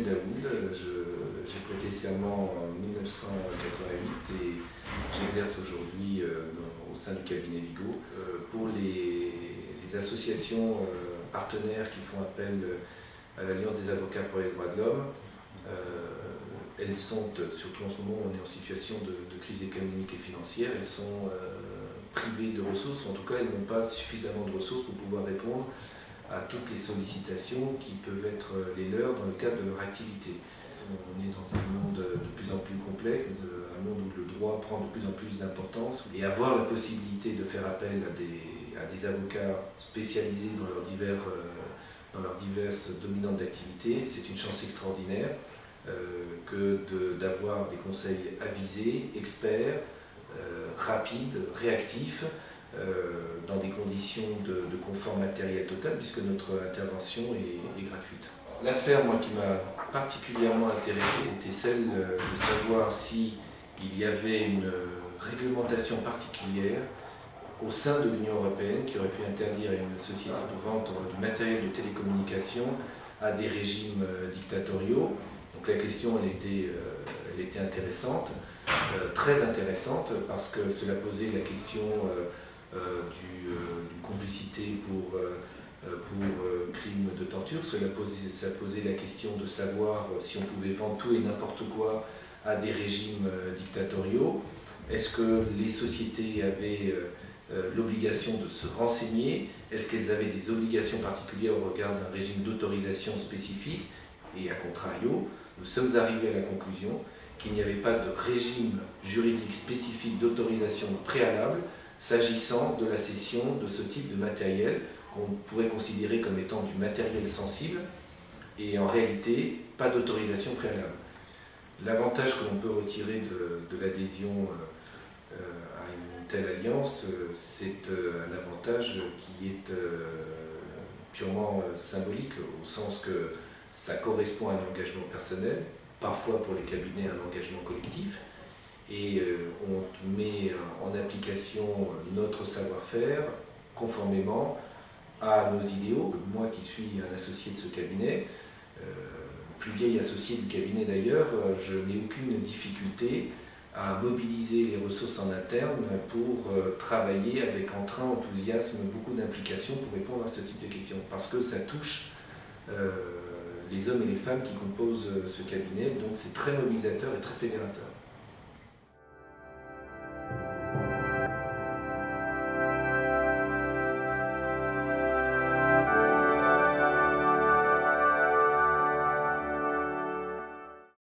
Ismaël Daoud, j'ai prêté serment en 1988 et j'exerce aujourd'hui au sein du cabinet Vigo. Pour les associations partenaires qui font appel à l'Alliance des avocats pour les droits de l'homme, elles sont, surtout en ce moment où on est en situation de crise économique et financière, elles sont privées de ressources, en tout cas elles n'ont pas suffisamment de ressources pour pouvoir répondre à toutes les sollicitations qui peuvent être les leurs dans le cadre de leur activité. On est dans un monde de plus en plus complexe, un monde où le droit prend de plus en plus d'importance, et avoir la possibilité de faire appel à des avocats spécialisés dans leurs diverses dominantes d'activité, c'est une chance extraordinaire que d'avoir des conseils avisés, experts, rapides, réactifs, dans des conditions de confort matériel total, puisque notre intervention est gratuite. L'affaire, moi, qui m'a particulièrement intéressé, était celle de savoir s'il y avait une réglementation particulière au sein de l'Union européenne qui aurait pu interdire à une société de vente du matériel de télécommunication à des régimes dictatoriaux. Donc la question, elle était intéressante, très intéressante, parce que cela posait la question d'une complicité pour crimes de torture. Ça posait la question de savoir si on pouvait vendre tout et n'importe quoi à des régimes dictatoriaux. Est-ce que les sociétés avaient l'obligation de se renseigner? Est-ce qu'elles avaient des obligations particulières au regard d'un régime d'autorisation spécifique? Et à contrario, nous sommes arrivés à la conclusion qu'il n'y avait pas de régime juridique spécifique d'autorisation préalable s'agissant de la cession de ce type de matériel qu'on pourrait considérer comme étant du matériel sensible, et en réalité, pas d'autorisation préalable. L'avantage que l'on peut retirer de l'adhésion à une telle alliance, c'est un avantage qui est purement symbolique, au sens que ça correspond à un engagement personnel, parfois pour les cabinets un engagement collectif, et on met en application notre savoir-faire conformément à nos idéaux. Moi qui suis un associé de ce cabinet, plus vieil associé du cabinet d'ailleurs, je n'ai aucune difficulté à mobiliser les ressources en interne pour travailler avec entrain, enthousiasme, beaucoup d'implication pour répondre à ce type de questions, parce que ça touche les hommes et les femmes qui composent ce cabinet, donc c'est très mobilisateur et très fédérateur.